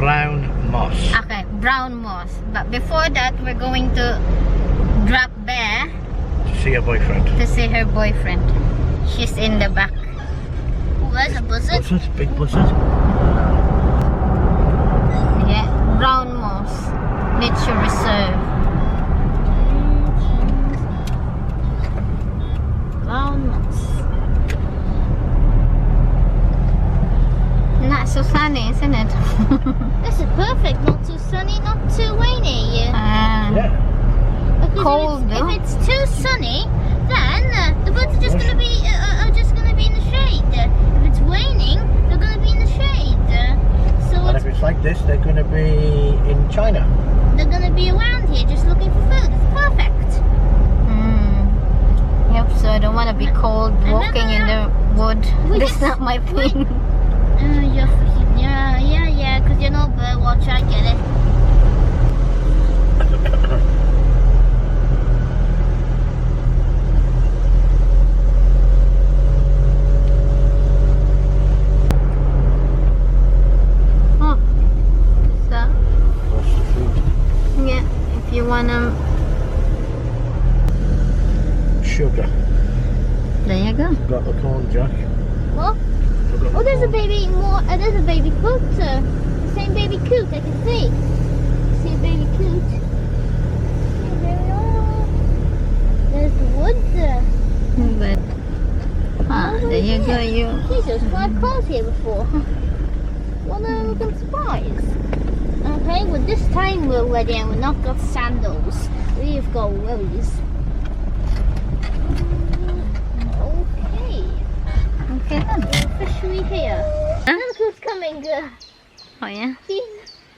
brown moss. Okay, brown moss. But before that, we're going to drop Bear To see her boyfriend. to see her boyfriend. She's in the back. Oh, there's a buzzard. Buzzard, big buzzard. Yeah, brown moss nature reserve. Brown moss. Not so sunny, isn't it? This is perfect. Not too sunny, not too rainy. Yeah. Because Cold, if though. it's too sunny, then the birds are just gonna be in the shade. If it's raining, they're gonna be in the shade. So And if it's like this, they're going to be in China. they're gonna be around here just looking for food. It's perfect. Yep, so I don't want to be cold walking in the wood. We That's just- not my thing. Yeah. Because you're not a bird watcher. I get it. Oh, so What's the food? yeah, if you wanna, Sugar. there you go. Got the corn, Jack. What? I've got Oh, the there's a corn. baby more. There's a baby coot. The same baby coot. I can see. See a baby coot. There's the woods. But there you go. You Jesus, five cars here before. What a little surprise. Okay, well this time we're ready and we've not got sandals. We've got willies. Okay. okay then? We're officially here. Huh? Look who's coming. Oh yeah. See,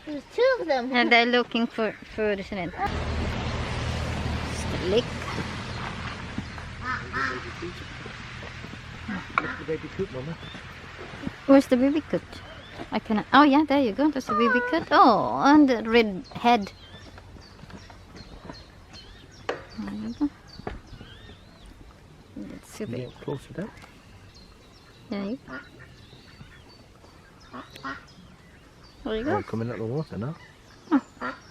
there's two of them. And they're looking for food, isn't it? It's the lick. Look at the baby coot, Mama. Where's the baby coot? I cannot. Oh yeah, there you go. There's the baby coot. Oh, and the red head. There you go. Let's see. Can you get closer down? There you go. There you Oh, go. coming out of the water now.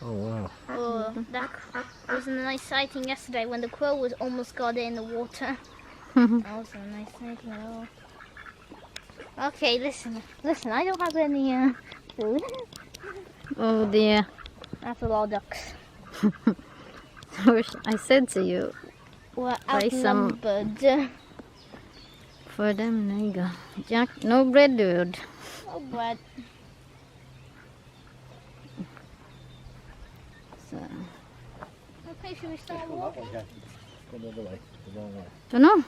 Oh wow. Oh, that was a nice sighting yesterday when the crow was almost got in the water. That was a nice sighting at all. Okay, listen, I don't have any food. Oh dear. That's a lot of ducks. I said to you, We're Buy some- outnumbered. for them, there you go. Jack, no bread, dude. Oh, but So, okay, should we start walking? Go the other way. The wrong way. don't know.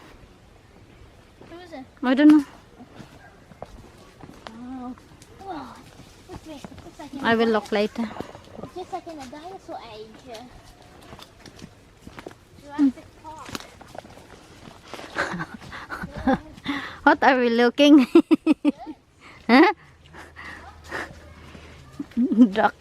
Who is it? I don't know. Oh, well, it's like I will look later. just like in a dinosaur age. Jurassic Park. What are we looking? Huh? Duck.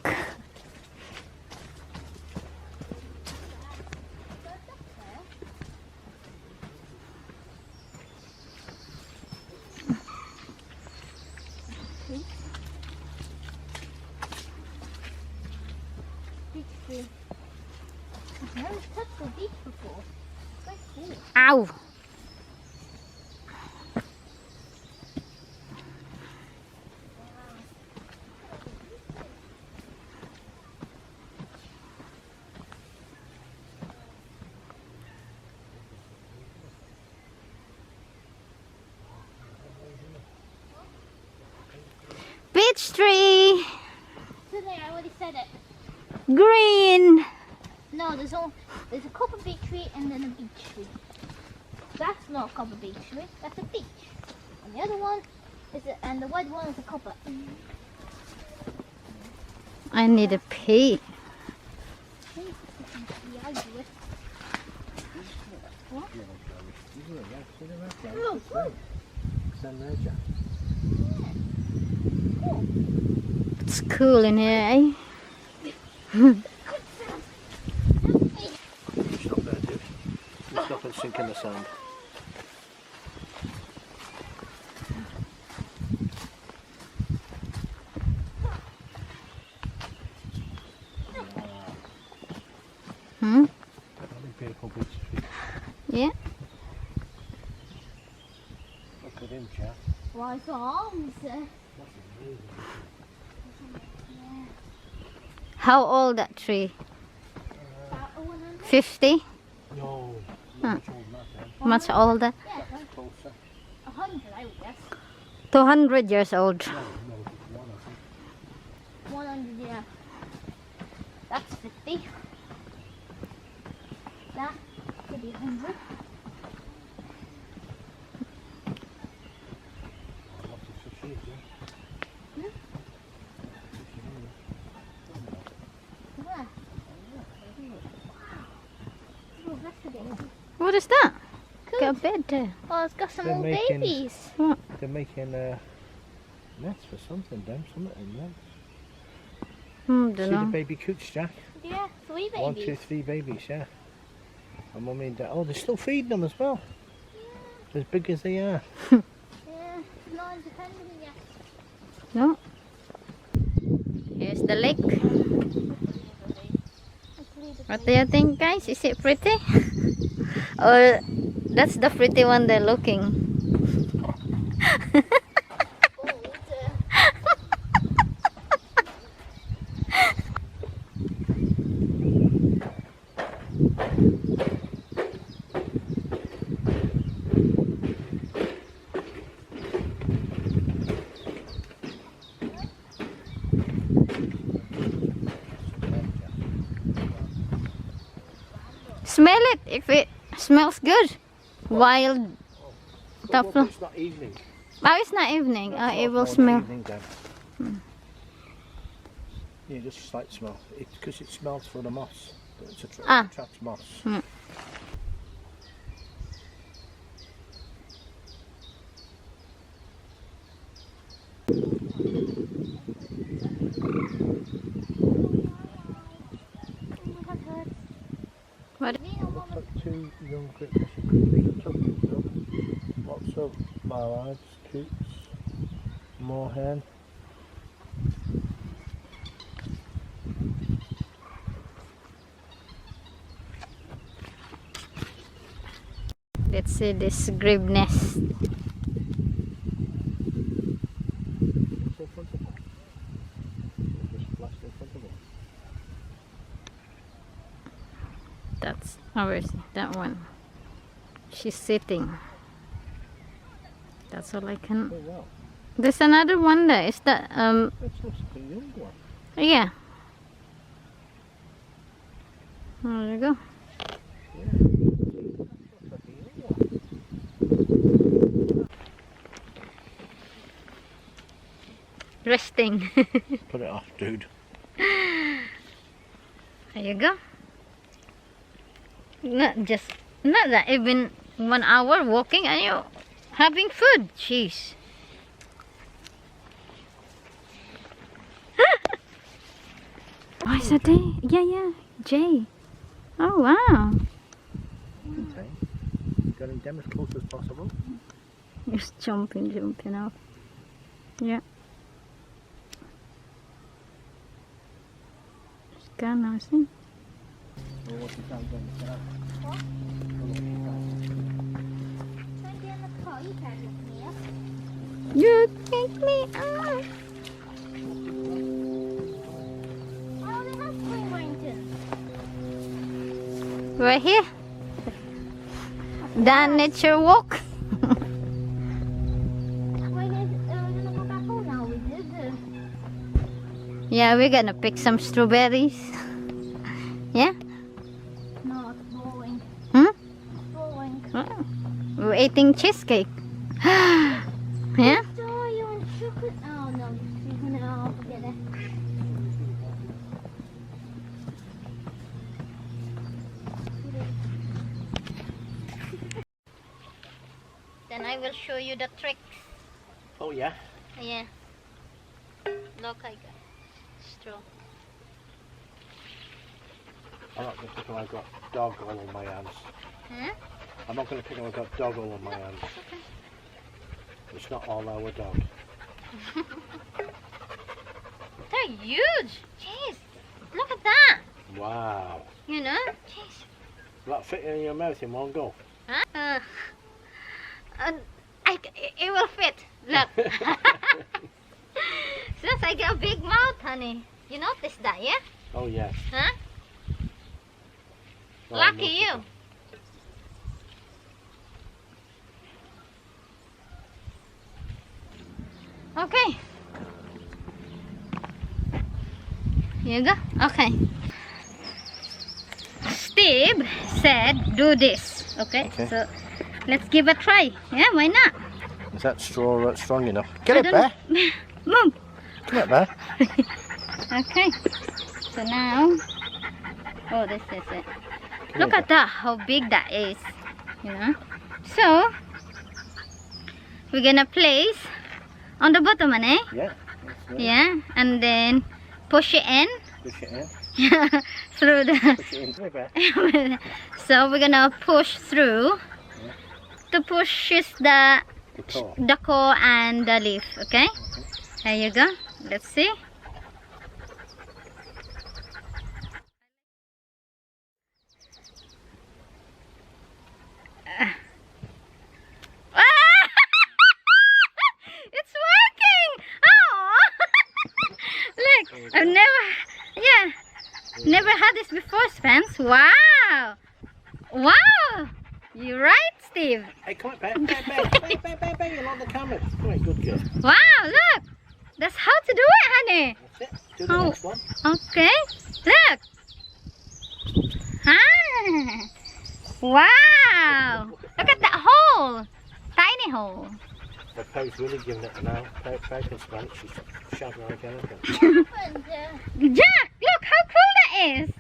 Beach food. I've never touched the beach before. Quite cool. Ow! Beech tree! Today I already said it. Green! No, there's a copper beech tree and then a beech tree. That's not a copper beech tree. That's a beech. And the other one is and the white one is a copper. I need a pee. Yeah, I do it. Sunrise, Jack. It's cool in here, eh? Stop there, dude. Stop and sink in the sand. with him, Jack. Why for arms? How old that tree? About 100? 50? No, Huh. much older than that, then. Much older? Yeah, That's closer. 100 I would guess. 200 years old. No, just one, I think. 100, yeah. That's 50. That could be 100. Lots of fish here, yeah. Yeah. Oh, that's a bit. What is that? Cool. Got a bed there. Oh, it's got some They're more making- babies. They're making nets for something, them, something in there. Don't See the know. baby coots, Jack? Yeah, 3 babies. 1, 2, 3 babies, yeah. And Mummy and Dad. Oh, they're still feeding them as well. As big as they are. Yeah, not independent yet. No. Here's the lake. What do you think, guys? Is it pretty? Or that's the pretty one they're looking? Smell it if it smells good. Wild But Tough. it's not evening. Oh, it's not evening. It will More smell. Evening, Dad. Yeah, just a slight smell. It's because it smells for the moss. It's Ah. attracts moss. Hmm. What? Looks like 2 young crickets. Lots of mallards, coots, moorhen. Let's see this grebe nest. It's in front of them. Just flashed in front of them. That's ours. That one. She's sitting. That's all I can. Oh wow. There's another one there. Is that That looks like a young one. yeah. There you go. Looks like a young one. Resting. Put it off, dude. There you go. Not that even 1 hour walking and you having food. Jeez. Oh, is that day? Yeah, Jay. Oh wow. Okay. Got him down as close as possible. Just jumping off. Yeah. It's gone now, see? Oh, what's he found down the car? Try to get in the car. You can't look me up. You take me out. Oh, they have spring Warrington. We're here. The nature walk. We're gonna go back home now. We did. Yeah, we're gonna pick some strawberries. Yeah? No, it's boring. Hmm? Boring. Oh. We're eating cheesecake. Yeah? Oh, you want chocolate? Oh no, you're gonna forget it. Then I will show you the tricks. Oh yeah. Yeah. Look, I got straw. I'm not going to pick him. I've got dog all on my hands. Hmm? I'm not going to pick him. I've got dog all on my hands. Okay. It's not all our dog. They're huge. Jeez. Look at that. Wow. You know? Jeez. Will that fit in your mouth in one go? Huh? I it will fit. Look. Since I got a big mouth, honey. You notice that, yeah? Oh yeah. Huh? Oh, Lucky no. you. Okay. Here you go. Okay. Steve said do this. Okay? Okay. So let's give a try. Yeah, why not? Is that straw strong enough? Get I it, Bear. Move. Come on, Bear. Okay. So now, oh, this is it. Look at that, how big that is. You know. So we're gonna place on the bottom, eh? Yeah. That's it. Yeah, and then push it in. Push it in. Through the. Push it in. Come here, Bear. So we're gonna push through to push the core and the leaf. Okay. There you go. Let's see. It's working. Oh, look! I've never had this before, Spence. Wow, wow! You're right, Steve. Hey, come on, Bear. Bear. You're on the camera. Come on, good girl. Wow, look! That's how to do it, honey. That's it. Do the Oh. next one. Okay, look. Ah. Wow! Look at that hole. Tiny hole. The Poe's really giving it a now. Poe can smell it. She's shouting like anything. Jack, look how cool that is.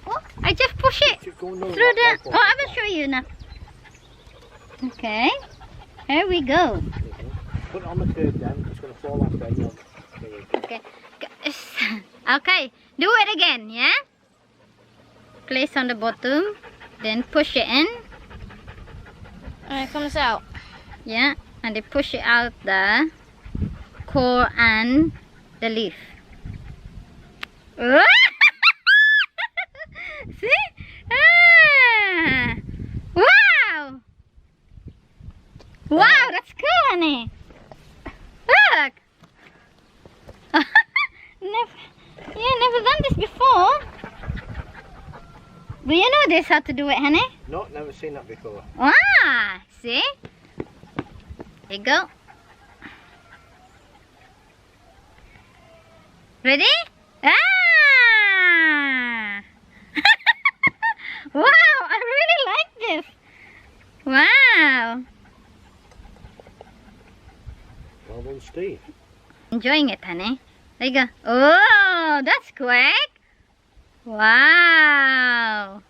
What? I just push it Keep going through on, the... like, Oh, I will show you now. Okay. Here we go. Put it on the curb then. It's going to fall off there. There you go. Okay. Okay. Do it again, yeah? Place on the bottom. Then push it in. And it comes out. Yeah. And then push it out the core and the leaf. See? Ah. Wow! Wow, that's cool, honey. Look! never done this before. Do you know this, how to do it, honey? No, never seen that before. Ah, see? There you go. Ready? Ah! Wow, I really like this. Wow. Well done, Steve. Enjoying it, honey. There you go. Oh, that's quick. Wow.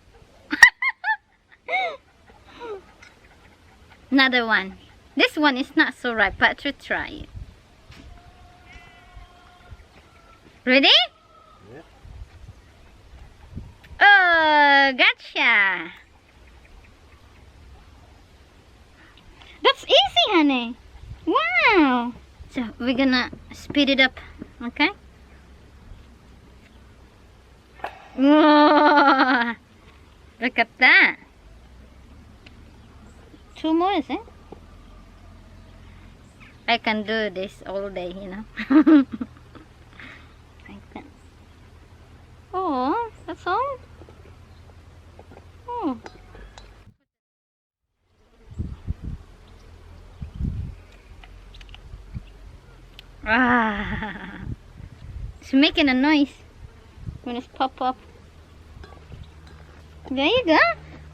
Another one. This one is not so ripe, but to try it. Ready? Yeah. Oh, gotcha. That's easy, honey. Wow. So we're gonna speed it up, okay? Whoa. Look at that. 2 more, is it? I can do this all day, you know. Like that. Oh, that's all? Oh. Ah. It's making a noise when it's pop up. There you go.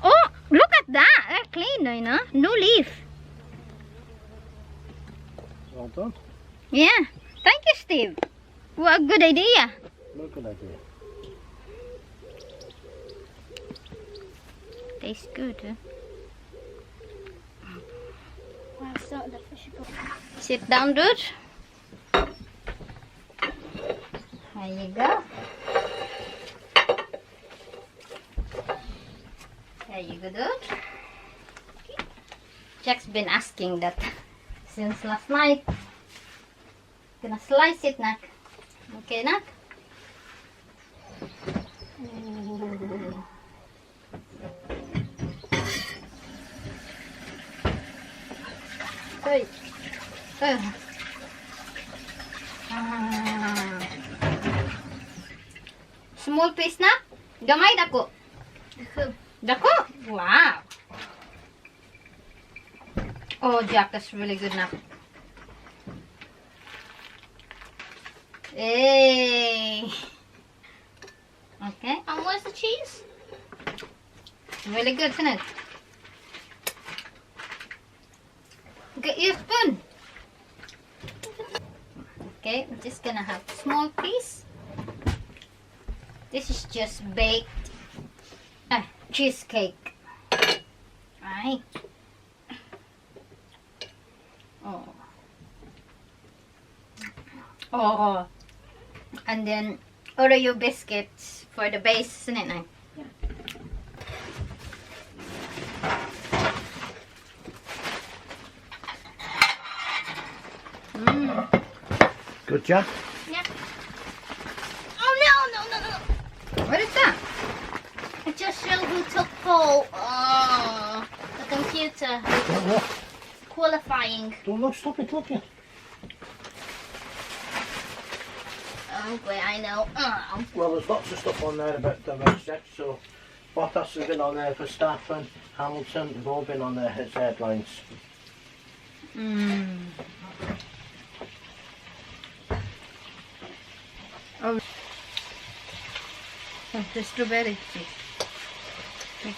Oh, look at that. That's clean, you know. No leaf. Well done. Yeah. Thank you, Steve. What a good idea. No good idea. Tastes good, huh? Wow, so the fish go. Sit down, dude. There you go. There you go, dude. Jack's been asking that since last night. Gonna slice it, Nak. Okay, Nak? Hey. Ah. Small piece na? Gamay dako. Dako? Wow. Oh, Jack, that's really good now. Hey. Okay. And where's the cheese? Really good, isn't it? Get your spoon. Okay, I'm just gonna have a small piece. This is just baked cheesecake. Right. Oh. Oh. And then Oreo biscuits for the base, isn't it now? Good job. Yeah. Oh no. What is that? It just showed who took pole. Oh, the computer Don't look. qualifying. Don't look. Stop it. Look here. Oh boy, I know. Oh. Well, there's lots of stuff on there about the research. So, Bottas has been on there for Staffen, Hamilton, they've all been on there as headlines. Oh, the strawberry cheese. Mix.